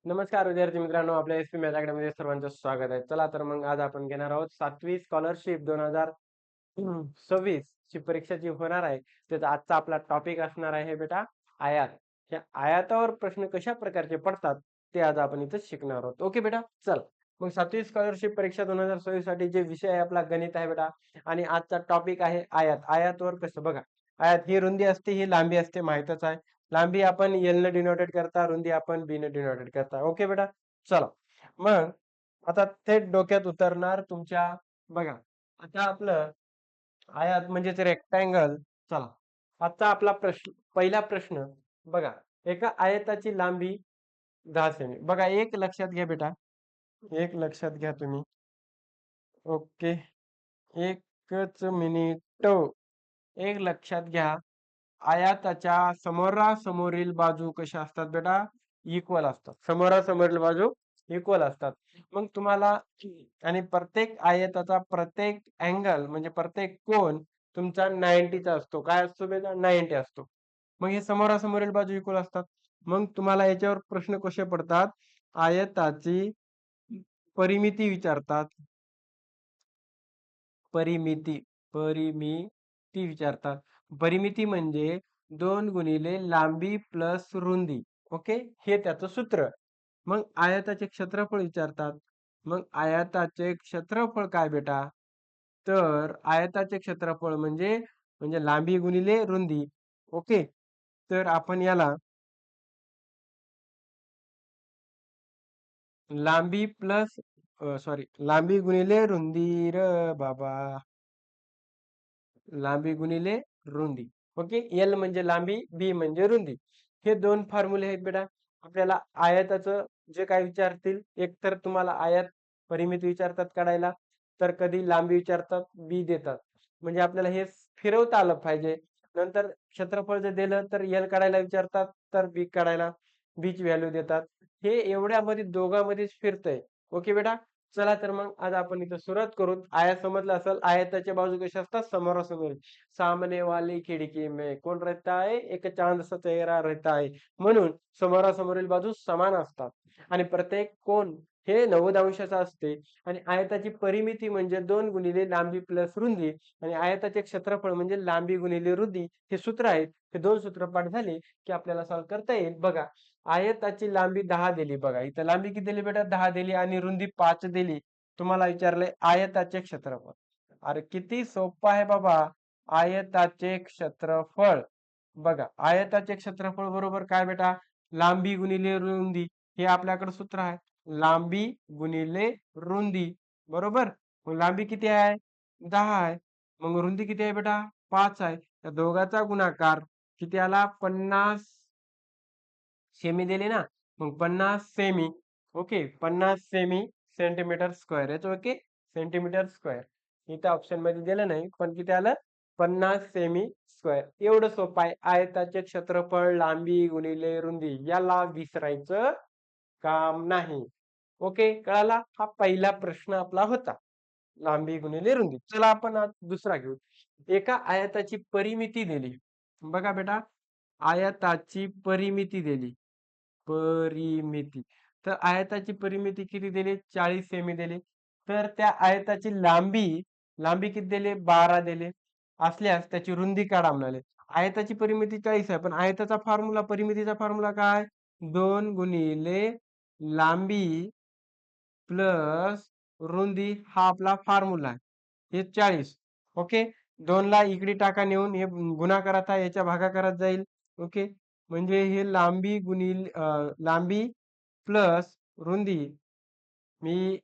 नमस्कार विद्यार्थी मित्रांनो, आपल्या एस पी मॅथ अकॅडमीमध्ये सर्वांचं स्वागत आहे. चला तर मग आज आपण घेणार आहोत 7वी स्कॉलरशिप 2026 ची परीक्षा जी होणार आहे, त्याचा आजचा आपला टॉपिक असणार आहे बेटा आयात. या आयातावर प्रश्न कशा प्रकारचे पडतात ते आज आपण इथं शिकणार आहोत. ओके बेटा, चल मग 7वी स्कॉलरशिप परीक्षा 2026 साठी जे विषय आहे आपला गणित आहे बेटा, आणि आजचा टॉपिक आहे आयात. आयातवर कसं बघा, आयात ही रुंदी असते, ही लांबी असते, माहितच आहे. लांबी आपण एल न डिनोटेड करता, रुंदी आपण बी न डिनोटेड करता. ओके बेटा, चला मग आता थेट डोक्यात उतरणार तुमच्या. बघा आता आपलं आयात म्हणजेच रेक्टँगल. चला आजचा आपला प्रश्न, पहिला प्रश्न बघा. एका आयताची लांबी 10 सेमी. बघा एक लक्षात घ्या बेटा, एक लक्षात घ्या तुम्ही. ओके, एकच मिनिट. एक लक्षात घ्या, आयाताच्या समोरासमोरील बाजू कशा असतात बेटा? इक्वल असतात. समोरासमोरील बाजू इक्वल असतात. मग तुम्हाला आणि प्रत्येक आयताचा प्रत्येक अँगल म्हणजे प्रत्येक कोन तुमचा 90चा असतो. काय असतो बेटा? 90 असतो. मग हे समोरासमोरील बाजू इक्वल असतात. मग तुम्हाला याच्यावर प्रश्न कसे पडतात? आयताची परिमिती विचारतात. परिमिती, परिमिती विचारतात. परिमिती म्हणजे 2 गुणिले लांबी प्लस रुंदी. ओके, हे त्याचं सूत्र. मग आयताचे क्षेत्रफळ विचारतात. मग आयताचे क्षेत्रफळ काय बेटा? तर आयताचे क्षेत्रफळ म्हणजे म्हणजे लांबी गुणिले रुंदी. ओके, तर आपण याला लांबी प्लस सॉरी, लांबी गुणिले रुंदी र बाबा, लांबी गुणिले रुंदी. ओके, एल म्हणजे लांबी, बी म्हणजे रुंदी. हे दोन फॉर्म्युले आहेत बेटा. आपल्याला आयताचं जे काय विचारतील, एक तर तुम्हाला आयत परिमिती विचारतात काढायला, तर कधी लांबी विचारतात, बी देतात. म्हणजे आपल्याला हे फिरवता आलं पाहिजे. नंतर क्षेत्रफळ जर दिलं तर एल काढायला विचारतात, तर बी काढायला बीची व्हॅल्यू देतात. हे एवढ्यामध्ये दोघांमध्येच फिरतंय. ओके बेटा, चला तर मग आज आपण इथं सुरुवात करू. आयत समजलं असेल. आयताच्या बाजू कशा असतात? समोरासमोर. सामने वाली खिडकी में कोण रहता है? एक चांद सा चेहरा रहता है. म्हणून समोरासमोरील बाजू समान असतात आणि प्रत्येक कोन हे 90 अंशाचा असते. आणि आयताची परिमिती म्हणजे 2 गुणिले लांबी प्लस रुंदी, आणि आयताचे क्षेत्रफळ म्हणजे लांबी गुणिले रुंदी. हे सूत्र आहेत. हे दोन सूत्र पाठ झाले की आपल्याला सॉल्व्ह करता येईल. बघा, आयताची लांबी 10 दिली. बघा इथं लांबी किती दिली बेटा? 10 दिली, आणि रुंदी 5 दिली. तुम्हाला विचारलंय आयताचे क्षेत्रफळ. अरे किती सोपं आहे बाबा. आयताचे क्षेत्रफळ. बघा आयताचे क्षेत्रफळ बरोबर काय बेटा? लांबी गुणिले रुंदी. हे आपल्याकडे सूत्र आहे. लांबी गुणिले रुंदी, बरोबर. मग लांबी किती आहे? 10 आहे. मग रुंदी किती आहे बेटा? 5 आहे. या दोघाचा गुणाकार किती आला? 50 सेमी दिली ना. मग 50 semi. Okay, 50 semi centimetre square. याचं ओके, सेंटीमीटर स्क्वेअर. इथं ऑप्शन मध्ये दिलं नाही, पण किती आलं? 50 सेमी स्क्वेअर. एवढं सोपं आहे. आयताचे क्षेत्रफळ लांबी गुणिले रुंदी, याला विसरायचं काम नाही. ओके, कळाला? हा पहिला प्रश्न आपला होता, लांबी गुणिले रुंदी. चला आपण आज दुसरा घेऊ. एका आयताची परिमिती दिली. बघा बेटा, आयताची परिमिती दिली. परिमिती. तर आयताची परिमिती किती दिली? 40 सेमी दिली. तर त्या आयताची लांबी, लांबी किती दिली? 12 दिली. असल्यास त्याची रुंदी काढा म्हणाले. आयताची परिमिती 40 आहे, पण आयताचा फॉर्म्युला, परिमितीचा फॉर्म्युला काय? 2 गुणिले लांबी प्लस रुंदी, हा आपला फॉर्म्युला आहे. हे 40. ओके, 2 ला इकडे टाका नेऊन, हे गुणाकारात आहे, याच्या भागाकारात जाईल. ओके, म्हणजे हे लांबी गुणिले लांबी प्लस रुंदी. मी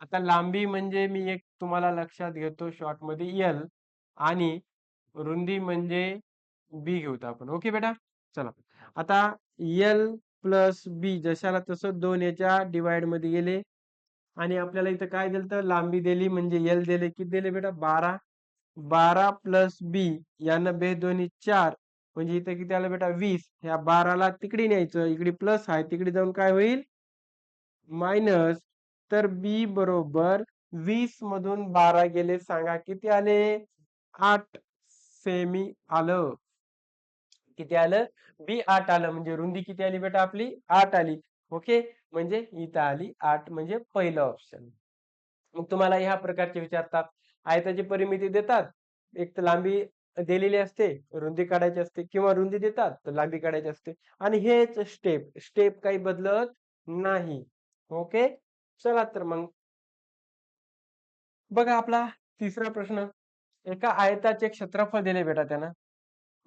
आता लांबी म्हणजे मी एक तुम्हाला लक्षात घेतो शॉर्ट मध्ये एल, आणि रुंदी म्हणजे बी घेऊत आपण. ओके बेटा, चला आता एल प्लस बी जशाला तसं 2 याच्या डिवाइड मध्ये गेले, आणि आपल्याला इथं काय दिलं? तर लांबी दिली म्हणजे एल दिले. किती दिले बेटा? 12. 12 प्लस बी, यानं बे दोन्ही 4, म्हणजे इथं किती आलं बेटा? 20. ह्या 12ला तिकडे न्यायचं, इकडे प्लस आहे, तिकडे जाऊन काय होईल? मायनस. तर बी बरोबर 20 मधून 12 गेले, सांगा किती आले? 8 सेमी आलं. किती आलं? बी 8 आलं. म्हणजे रुंदी किती आली बेटा आपली? 8 आली. ओके, म्हणजे इथं आली 8 म्हणजे पहिलं ऑप्शन. मग तुम्हाला ह्या प्रकारचे विचारतात. आयताची परिमिती देतात. एक तर लांबी दिलेली असते, रुंदी काढायची असते किंवा रुंदी देतात तर लांबी काढायची असते आणि हेच स्टेप काही बदलत नाही. ओके. चला तर मग बघा आपला तिसरा प्रश्न. एका आयताचे क्षेत्रफळ दिले बेटा त्यानं.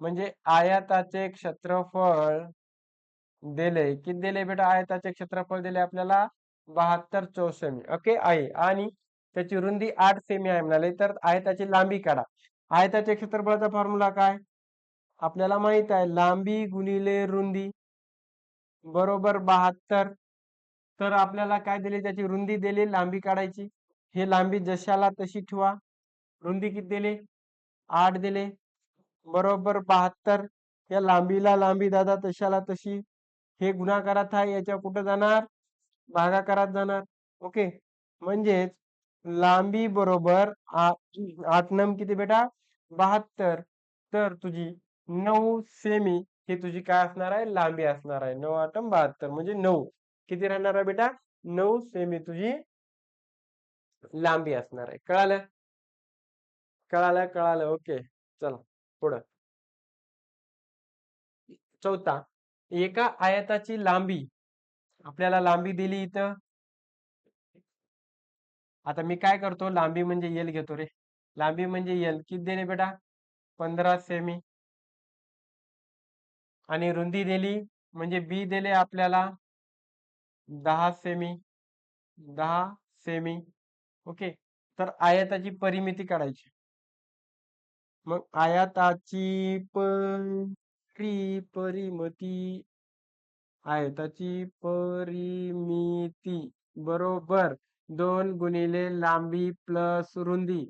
म्हणजे आयताचे क्षेत्रफळ दिले. किती दिले बेटा? आयताचे क्षेत्रफळ दिले आपल्याला 72 चौसेमी. ओके आहे आणि त्याची रुंदी 8 सेमी आहे म्हणाले. तर आयताची लांबी काढा. आयताच्या क्षेत्रफळाचा फॉर्म्युला काय? आपल्याला माहित आहे लांबी गुणिले रुंदी बरोबर 72. तर आपल्याला काय दिले? त्याची रुंदी दिली, लांबी काढायची. हे लांबी जशाला तशी ठेवा. रुंदी किती दिली? 8 दिले बरोबर 72. या लांबीला लांबी दादा तशाला तशी. हे गुणाकारात आहे, याच्या कुठं जाणार? भागाकारात जाणार. ओके. म्हणजेच लांबी बरोबर 8 नम किती बेटा? 72. तर तुझी 9 सेमी ही तुझी काय असणार आहे? लांबी असणार आहे. 9 8 72 म्हणजे 9. किती राहणार आहे बेटा? 9 सेमी तुझी लांबी असणार आहे. कळालं? कळालं. ओके. चला पुढं. चौथा. एका आयताची लांबी आपल्याला लांबी दिली इथं. आता मी काय करतो? लांबी म्हणजे एल घेतो रे. लांबी म्हणजे एल किती दिले बेटा? 15 सेमी. आणि रुंदी दिली म्हणजे बी दिले आपल्याला 10 सेमी. 10 सेमी. ओके. तर आयताची परिमिती काढायची. मग आयताची परिमिती आयताची परिमिती बरोबर 2 गुणिले लांबी प्लस रुंदी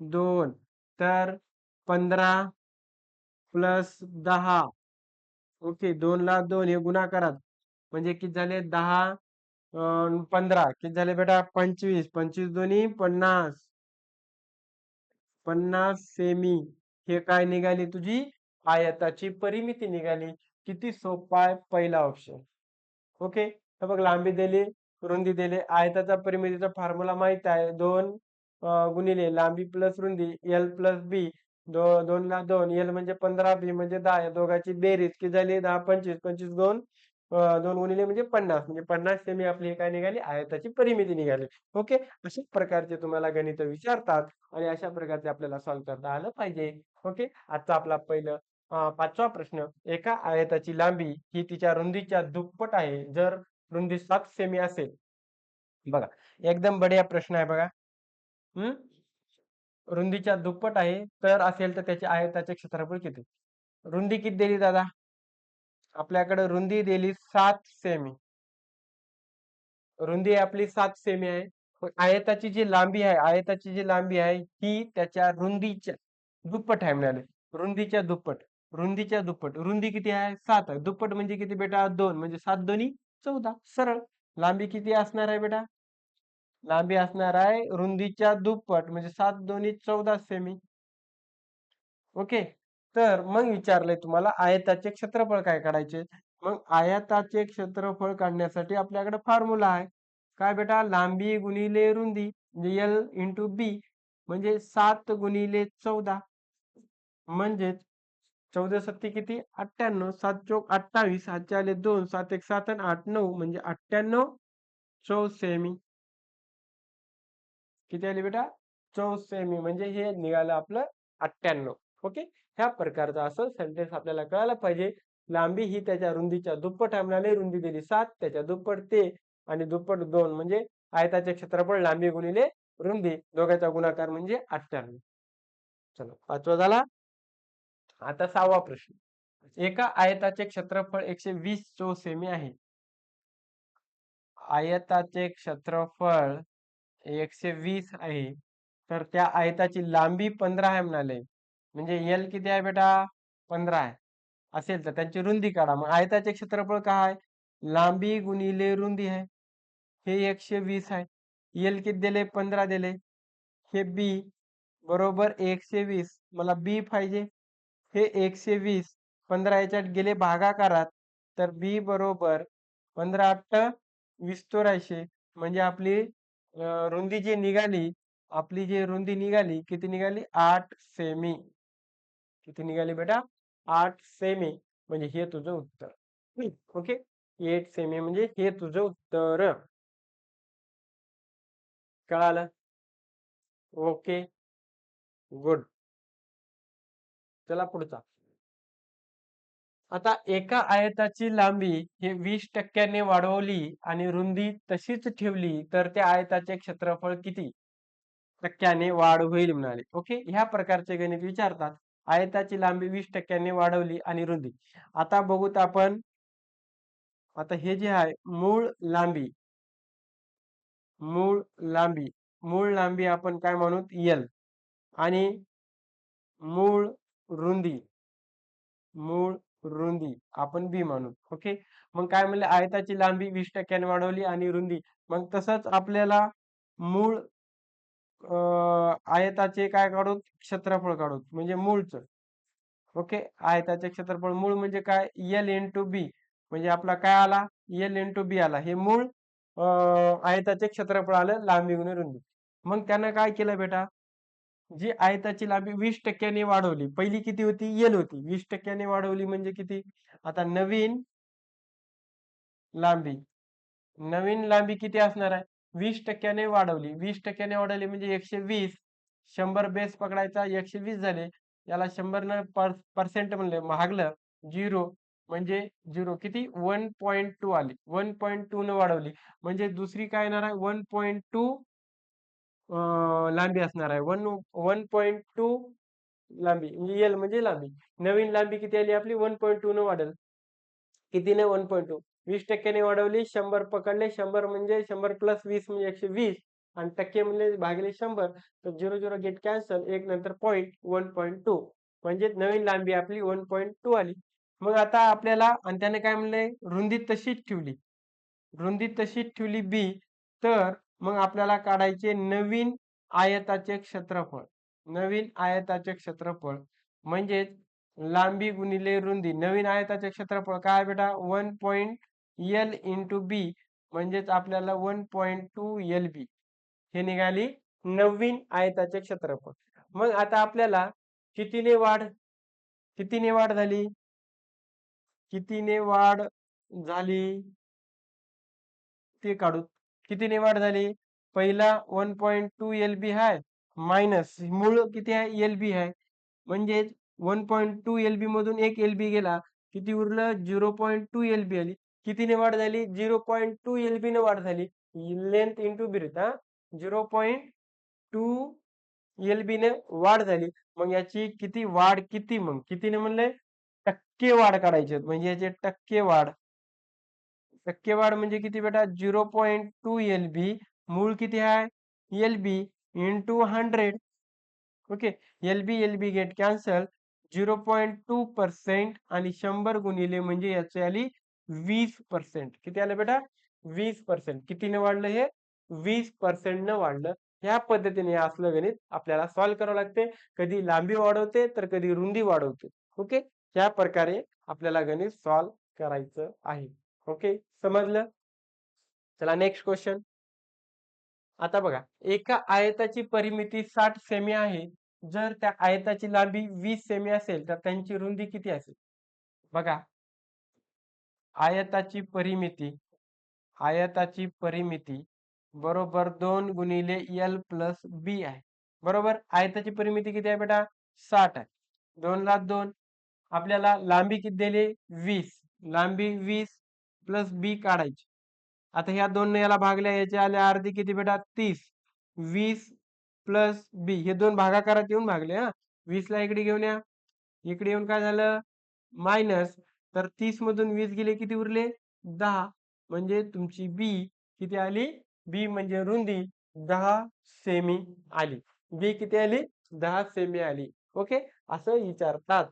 2. तर 15 प्लस 10. ओके. 2 ला 2 हे गुणाकारात म्हणजे किती झाले? 10 15 किती झाले बेटा? 25. 25 दोन्ही 50. 50 सेमी हे काय निघाली? तुझी आयताची परिमिती निघाली. किती सोपा आहे पहिला ऑप्शन. ओके. तर बघ लांबी दिली, रुंदी दिली. आयताचा परिमितीचा फॉर्म्युला माहित आहे. 2 गुणिले लांबी प्लस रुंदी एल प्लस बी. 2 ला 2 एल म्हणजे 15 बी म्हणजे 10. या दोघांची बेरीज किती झाली? 10 25. 25 2 2 गुणिले म्हणजे 50. म्हणजे 50 सेमी आपली काय निघाली? आयताची परिमिती निघाली. ओके. अशा प्रकारचे तुम्हाला गणित विचारतात आणि अशा प्रकारचे आपल्याला सॉल्व्ह करता आलं पाहिजे. ओके. आजचा आपला पहिलं पाचवा प्रश्न. एका आयताची लांबी ही तिच्या रुंदीच्या दुप्पट आहे जर रुंदी 7 सेमी असेल. बघा एकदम बढिया प्रश्न आहे बघा. हम्म. रुंदीच्या दुप्पट आहे तर असेल तर त्याचे आयताचे क्षेत्रफळ किती? रुंदी किती दिली दादा? आपल्याकडे रुंदी दिली 7 सेमी. रुंदी आपली 7 सेमी आहे. पण आयताची जी लांबी आहे, आयताची जी लांबी आहे ही त्याच्या रुंदीच्या दुप्पट आहे म्हणाले. रुंदीच्या दुप्पट. रुंदीच्या दुप्पट. रुंदी किती आहे? 7 आहे. दुप्पट म्हणजे किती बेटा? 2 म्हणजे 7 दोन्ही 14. सरळ. लांबी किती असणार आहे बेटा? लांबी असणार आहे रुंदीच्या दुप्पट म्हणजे 7 दोन्ही 14 सेमी. ओके. तर मग विचारलंय तुम्हाला आयताचे क्षेत्रफळ काय काढायचे? मग आयताचे क्षेत्रफळ काढण्यासाठी आपल्याकडे फॉर्म्युला आहे. काय बेटा? लांबी गुणिले रुंदी म्हणजे एल इंटू बी म्हणजे 7 गुणिले 14 म्हणजेच 14 सत्ती किती? 98. 7 चोक 28. हातचे आले 2. 7 एक 7 आणि 8 9 म्हणजे 98 चौसेमी. किती आले बेटा? 94 म्हणजे हे निघालं आपलं 98. ओके. ह्या प्रकारचं असं सेंटेन्स आपल्याला कळायला पाहिजे. लांबी ही त्याच्या रुंदीच्या दुप्पट आहे म्हणाले. रुंदी दिली 7 त्याच्या दुप्पट ते आणि दुप्पट 2 म्हणजे आयताचे क्षेत्रफळ लांबी गुणिले रुंदी दोघांचा गुणाकार म्हणजे 98. चलो पाचवा झाला. आता 6वा प्रश्न. एका आयताचे क्षेत्रफळ 120 चौसेमी आहे. आयताचे क्षेत्रफळ 120 आहे. तर त्या आयताची लांबी 15 आहे म्हणाले. म्हणजे एल किती आहे बेटा? 15 आहे. असेल तर त्यांची रुंदी काढा. मग आयताचे क्षेत्रफळ काय आहे? लांबी गुणिले रुंदी आहे. हे 120 आहे. एल किती दिले? 15 दिले. हे बी बरोबर 120. मला बी पाहिजे. हे 120 15 याच्यात गेले भागाकारात. तर बी बरोबर 15 8 विस्तरायचे म्हणजे आपली रुंदी जी निघाली, आपली जी रुंदी निघाली किती निघाली 8 सेमी. किती निघाली बेटा 8 सेमी. म्हणजे हे तुझं उत्तर. ओके 8 सेमी म्हणजे हे तुझं उत्तर. कळालं? Okay good. चला पुढचा. आता एका आयताची लांबी हे 20% वाढवली आणि रुंदी तशीच ठेवली तर त्या आयताचे क्षेत्रफळ किती टक्क्याने वाढ होईल म्हणाले. ओके ह्या प्रकारचे गणित विचारतात. आयताची लांबी 20% वाढवली आणि रुंदी. आता बघूत आपण. आता हे जे आहे मूळ लांबी मूळ लांबी आपण काय म्हणू L आणि मूळ रुंदी मूळ रुंदी आपण बी म्हणू. ओके मग काय म्हणले आयताची लांबी 20% वाढवली आणि रुंदी. मग तसंच आपल्याला मूळ आयताचे काय काढू क्षेत्रफळ काढू म्हणजे मूळचं. ओके आयताचे क्षेत्रफळ मूळ म्हणजे काय L इंटू बी म्हणजे आपला काय आला L इंटू बी आला. हे मूळ आयताचे क्षेत्रफळ आलं लांबी गुणिले रुंदी. मग त्यानं काय केलं बेटा जी आयताची लांबी 20% वाढवली. पहिली किती होती L होती 20% वाढवली म्हणजे किती आता लांबी नवीन लांबी किती असणार आहे 20% वाढवली 20% वाढवली म्हणजे 120. 100 बेस पकडायचा 120 झाले. याला 100 न पर्सेंट म्हणले भागलं 0 म्हणजे 0 किती 1.2 आली 1.2 न वाढवली म्हणजे दुसरी काय येणार आहे 1.2 लांबी असणार आहे 1.2 लांबी म्हणजे L म्हणजे लांबी. नवीन लांबी किती आली आपली 1.2 न वाढेल. कितीने 1.2 20% वाढवली 100 पकडले 100 म्हणजे 100 प्लस 20 म्हणजे 120 आणि टक्के म्हणजे भागिले 100 तर 0 गेट कॅन्सल एक नंतर पॉईंट 1.2 म्हणजे नवीन लांबी आपली 1.2 आली. मग आता आपल्याला आणि त्याने काय म्हणले रुंदी तशीच ठेवली. रुंदी तशीच ठेवली बी तर मग आपल्याला काढायचे नवीन आयताचे क्षेत्रफळ. नवीन आयताचे क्षेत्रफळ म्हणजे लांबी गुणिले रुंदी. नवीन आयताचे क्षेत्रफळ काय बेटा 1.L इंटू बी म्हणजेच आपल्याला 1.2 LB हे निघाली नवीन आयताचे क्षेत्रफळ. मग आता आपल्याला कितीने वाढ झाली कितीने वाढ झाली ते काढू. कितीने वाढ झाली पहिला 1.2 LB आहे मायनस मूळ किती आहे LB आहे म्हणजे 1.2 LB मधून एक LB गेला किती उरलं 0.2 LB आली. कितीने वाढ झाली 0.2 LB ने वाढ झाली. लेंथ इंटू ब्रेथ 0.2 LB ने वाढ झाली. मग याची किती वाढ किती मग कितीने म्हणले टक्के वाढ काढायची म्हणजे याचे टक्केवाढ म्हणजे किती बेटा 0.2 LB मूळ किती आहे LB into 100. Okay LB get cancel 0.2% आणि 100 गुणिले म्हणजे याची आली 20%. किती आलं बेटा 20%. कितीने वाढलं हे 20% न वाढलं. ह्या पद्धतीने असलं गणित आपल्याला सॉल्व्ह करावं लागते. कधी लांबी वाढवते तर कधी रुंदी वाढवते. ओके ह्या प्रकारे आपल्याला गणित सॉल्व्ह करायचं आहे. ओके समजलं. चला नेक्स्ट क्वेश्चन. आता बघा एका आयताची परिमिती 60 सेमी आहे. जर त्या आयताची लांबी 20 सेमी असेल तर त्यांची रुंदी किती असेल. बघा आयताची परिमिती बरोबर 2 गुणिले L प्लस बी आहे. बरोबर आयताची परिमिती किती आहे बेटा 60 आहे. 2 ला 2 आपल्याला लांबी किती दिली 20 लांबी 20 प्लस बी काढायची. आता ह्या दोन याला भागल्या याचे आले अर्धी किती बेटा 30 20 प्लस बी हे दोन भागाकारात येऊन भागले 20 ला इकडे घेऊन या. इकडे येऊन काय झालं मायनस तर 30 मधून 20 गेले किती उरले 10 म्हणजे तुमची बी किती आली बी म्हणजे रुंदी 10 सेमी आली. बी किती आली 10 सेमी आली. ओके असं विचारतात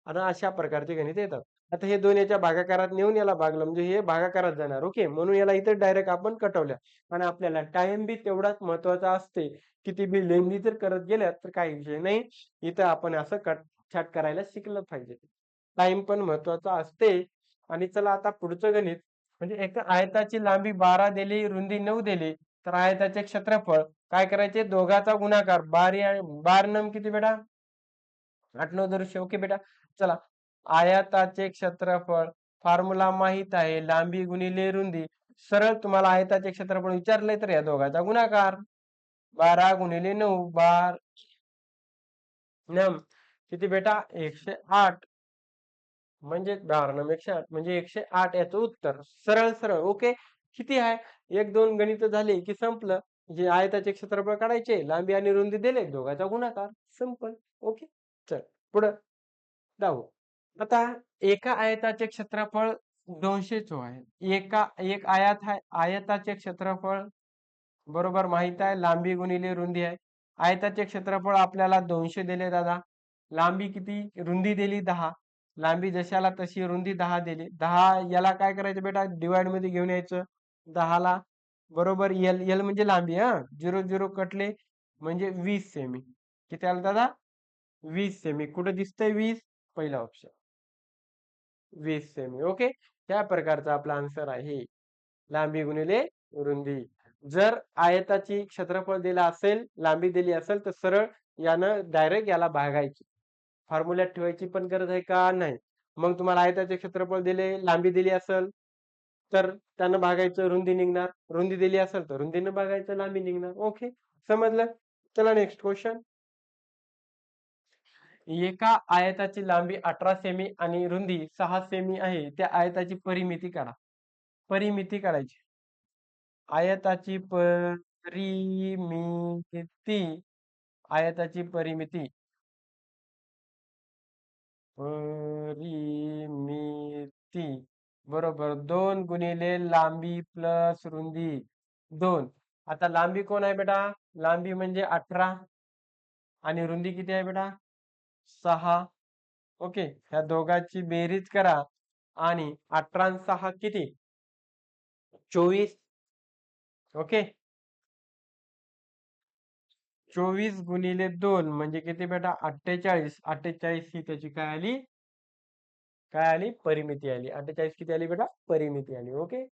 आणि अशा प्रकारचे गणित येतात. आता हे दोन याच्या भागाकारात नेऊन याला भागलं म्हणजे हे भागाकारात जाणार. ओके म्हणून याला इथे डायरेक्ट आपण कटवल्या आणि आपल्याला टाइम बी तेवढाच महत्वाचा असते. किती बी लेंदी जर करत गेल्या तर काही विषय नाही. इथं आपण असं कट छाट करायला शिकलं पाहिजे. टाइम पण महत्वाचा असते. आणि चला आता पुढचं गणित म्हणजे एका आयताची लांबी 12 दिली, रुंदी 9 दिली, तर आयताचे क्षेत्रफळ काय करायचे? दोघाचा गुणाकार. 12 नम किती बेटा? 8 9 दरुशे. ओके बेटा. चला, आयताचे क्षेत्रफळ फॉर्म्युला माहित आहे, लांबी गुणिले रुंदी. सरळ तुम्हाला आयताचे क्षेत्रफळ विचारले तर या दोघाचा गुणाकार. 12 गुणिले 9 12 नम किती बेटा? 108. म्हणजे 12 नम 108 म्हणजे 108 याचं उत्तर. सरळ सरळ. ओके. किती आहे? एक दोन गणित झाले की संपलं. जे आयताचे क्षेत्रफळ काढायचे, लांबी आणि रुंदी दिले, दोघांचा गुणाकार. सिंपल. ओके. चल पुढं जाऊ. आता एका आयताचे क्षेत्रफळ 200 आहे. एक आयत आहे. आयताचे क्षेत्रफळ बरोबर माहित आहे, लांबी गुणिले रुंदी आहे. आयताचे क्षेत्रफळ आपल्याला 200 दिले दादा. लांबी किती? रुंदी दिली 10. लांबी जशाला तशी, रुंदी 10 दिली. 10 याला काय करायचं बेटा? डिवाइड मध्ये घेऊन यायचं. 10 ला बरोबर एल. एल म्हणजे लांबी. 0 0 कटले म्हणजे 20 सेमी. किती आलं दादा? 20 सेमी. कुठं दिसतंय 20? पहिला ऑप्शन. 20 सेमी. ओके. त्या प्रकारचा आपला आन्सर आहे. लांबी गुणिले रुंदी. जर आयताची क्षेत्रफळ दिला असेल, लांबी दिली असेल, तर सरळ यानं डायरेक्ट याला भागायची. फॉर्म्युल्यात ठेवायची पण गरज आहे का? नाही. मग तुम्हाला आयताचे क्षेत्रफळ दिले, लांबी दिली असेल, तर त्यानं भागायचं, रुंदी निघणार. रुंदी दिली असेल तर रुंदीनं भागायचं, लांबी निघणार. ओके. समजलं? चला नेक्स्ट क्वेश्चन. एका आयताची लांबी 18 सेमी आणि रुंदी 6 सेमी आहे. त्या आयताची परिमिती काढा. परिमिती काढायची. आयताची परिमिती. आयताची परिमिती. परिमिती बरोबर 2 गुणिले लांबी प्लस रुंदी 2. आता लांबी कोण आहे बेटा? लांबी म्हणजे 18 आणि रुंदी किती आहे बेटा? 6. ओके. ह्या दोघांची बेरीज करा आणि 18 आणि 6 किती? 24. ओके. 24 गुणिले 2 म्हणजे किती बेटा? 48. 48 ही त्याची काय आली? काय आली? परिमिती आली. 48 किती आली बेटा? परिमिती आली. ओके.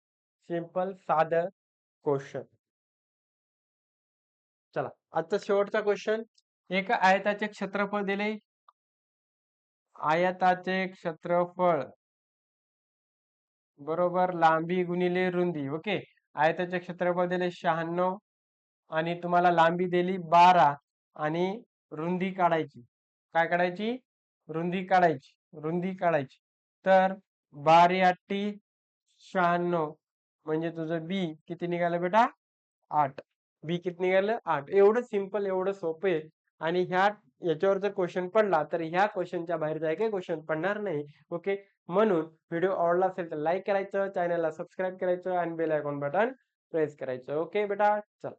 सिंपल साधं क्वेश्चन. चला, आजचा शेवटचा क्वेश्चन. एका आयताचे क्षेत्रफळ दिले. आयताचे क्षेत्रफळ बरोबर लांबी गुणिले रुंदी. ओके. आयताचे क्षेत्रफळ दिले 96 आणि तुम्हाला लांबी दिली 12 आणि रुंदी काढायची. काय काढायची? रुंदी काढायची. रुंदी काढायची. तर 12 8 96 म्हणजे तुझं बी किती निघालं बेटा? 8. बी किती निघालं? 8. एवढं सिंपल, एवढं सोपं आहे. आणि याच्यावर जर क्वेश्चन पडला तर ह्या क्वेश्चनच्या बाहेर जाय काही क्वेश्चन पडणार नाही. ओके. म्हणून व्हिडिओ आवडला असेल तर लाईक करायचं, चॅनलला सबस्क्राईब करायचं आणि बेल आयकॉन बटन प्रेस करायचं. ओके बेटा. चल.